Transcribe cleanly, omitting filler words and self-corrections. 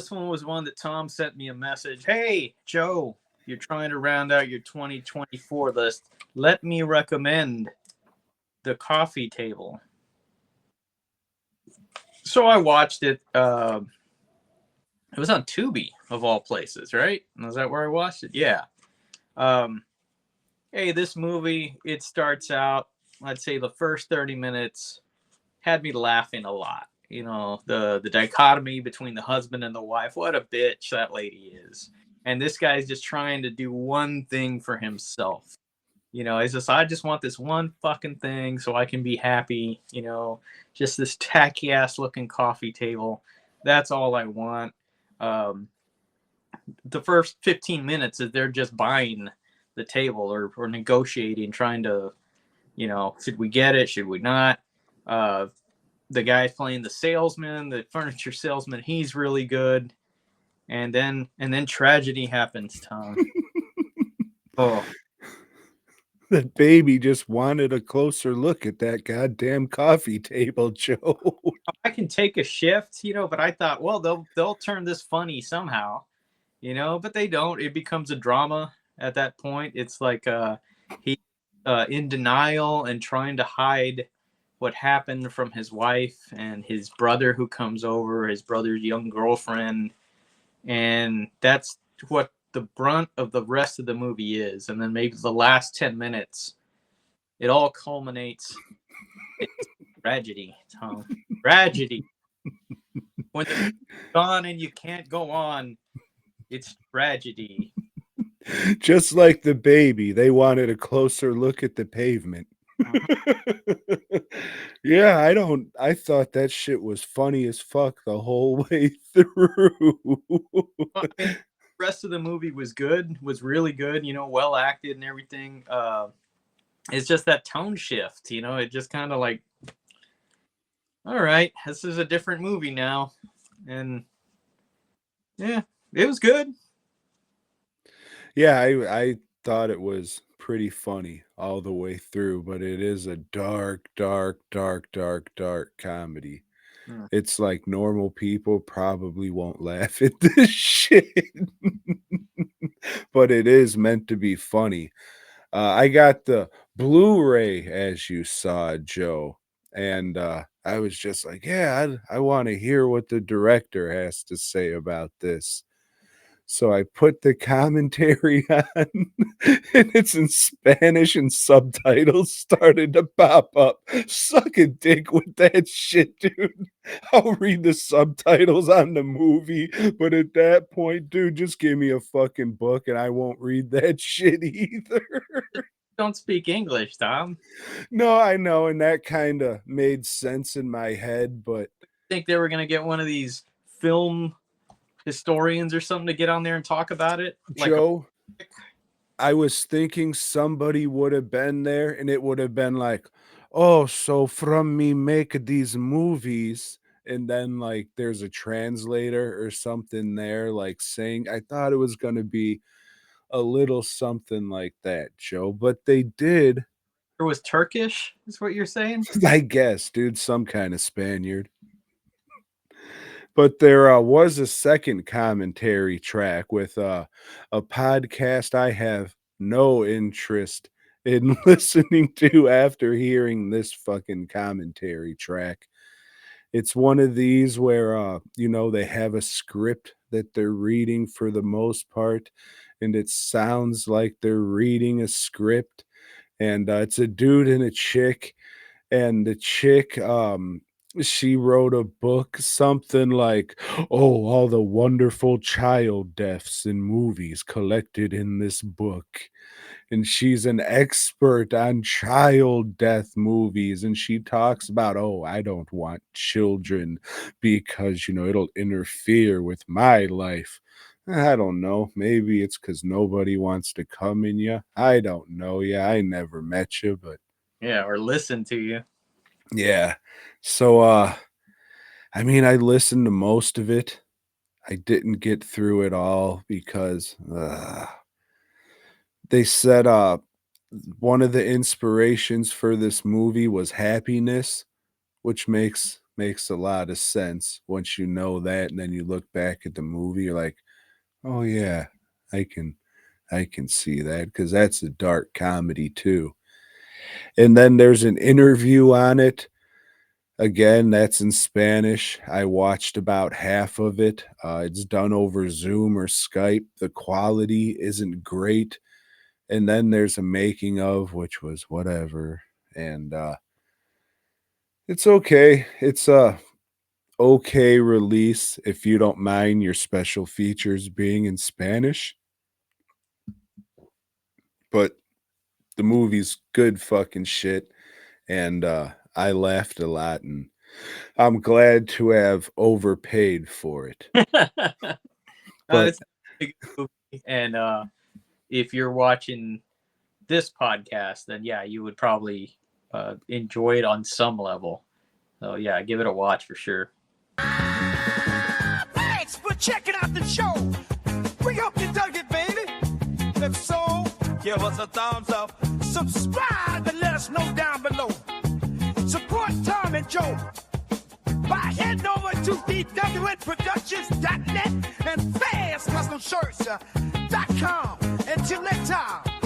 this one was one that Tom sent me a message. Hey, Joe, you're trying to round out your 2024 list. Let me recommend The Coffee Table. So I watched it. It was on Tubi, of all places, right? Is that where I watched it? Yeah. Um, hey, this movie, it starts out, I'd say the first 30 minutes had me laughing a lot. You know, the dichotomy between the husband and the wife. What a bitch that lady is. And this guy's just trying to do one thing for himself. You know, it's just, I just want this one fucking thing so I can be happy. You know, just this tacky ass looking coffee table. That's all I want. Um, the first 15 minutes is they're just buying the table or negotiating, trying to, you know, should we get it? Should we not? The guy's playing the salesman, the furniture salesman. He's really good. And then tragedy happens, Tom. Oh, That baby just wanted a closer look at that goddamn coffee table, Joe. I can take a shift, you know, but I thought, well, they'll turn this funny somehow, you know, but they don't. It becomes a drama at that point. It's like he in denial and trying to hide what happened from his wife and his brother who comes over, his brother's young girlfriend, and that's what the brunt of the rest of the movie is. And then maybe the last 10 minutes, it all culminates in tragedy, Tom. Tragedy. When the gone and you can't go on, it's tragedy. Just like the baby, they wanted a closer look at the pavement. Yeah, I thought that shit was funny as fuck the whole way through. I mean, the rest of the movie was good, was really good, you know, well acted and everything. It's just that tone shift, you know, it just kind of like, all right, this is a different movie now. And yeah, it was good. Yeah, I thought it was pretty funny all the way through, but it is a dark, dark, dark, dark, dark comedy. Hmm. It's like normal people probably won't laugh at this shit, but it is meant to be funny. I got the Blu-ray, as you saw, Joe, and I was just like, yeah, I want to hear what the director has to say about this. So I put the commentary on, and it's in Spanish, and subtitles started to pop up. Suck a dick with that shit, dude. I'll read the subtitles on the movie, but at that point, dude, just give me a fucking book and I won't read that shit either. Don't speak English, Tom. No, I know, and that kind of made sense in my head, but Think they were going to get one of these film historians or something to get on there and talk about it? Like, Joe, I was thinking somebody would have been there and it would have been like, oh, so from me make these movies. And then like there's a translator or something there, like saying, I thought it was going to be a little something like that, Joe, but they did. it was Turkish, is what you're saying? I guess, dude, some kind of Spaniard. But there was a second commentary track with a podcast I have no interest in listening to after hearing this fucking commentary track. It's one of these where you know, they have a script that they're reading for the most part, and it sounds like they're reading a script, and it's a dude and a chick, and the chick she wrote a book something like, oh, all the wonderful child deaths in movies collected in this book, and she's an expert on child death movies, and she talks about, oh, I don't want children because, you know, it'll interfere with my life. I don't know. Maybe it's because nobody wants to come in you. I don't know. Yeah, I never met you, but Yeah, or listen to you. yeah. So I mean, I listened to most of it. I didn't get through it all because they said one of the inspirations for this movie was happiness, which makes makes a lot of sense once you know that, and then you look back at the movie, you're like, "Oh, yeah, I can I can see that because that's a dark comedy too." And then there's an interview on it. Again, that's in Spanish. I watched about half of it. It's done over Zoom or Skype. The quality isn't great. And then there's a making of, which was whatever. And it's okay. It's a okay release if you don't mind your special features being in Spanish. But the movie's good fucking shit. And I laughed a lot, and I'm glad to have overpaid for it. But It's a good movie, and if you're watching this podcast, then yeah, you would probably enjoy it on some level. So yeah, give it a watch for sure. Thanks for checking out the show. We hope you dug it, baby. If so, give us a thumbs up. Subscribe and let us know down below. Support Tom and Joe by heading over to dwnproductions.net and fastcustomshirts.com. Until next time.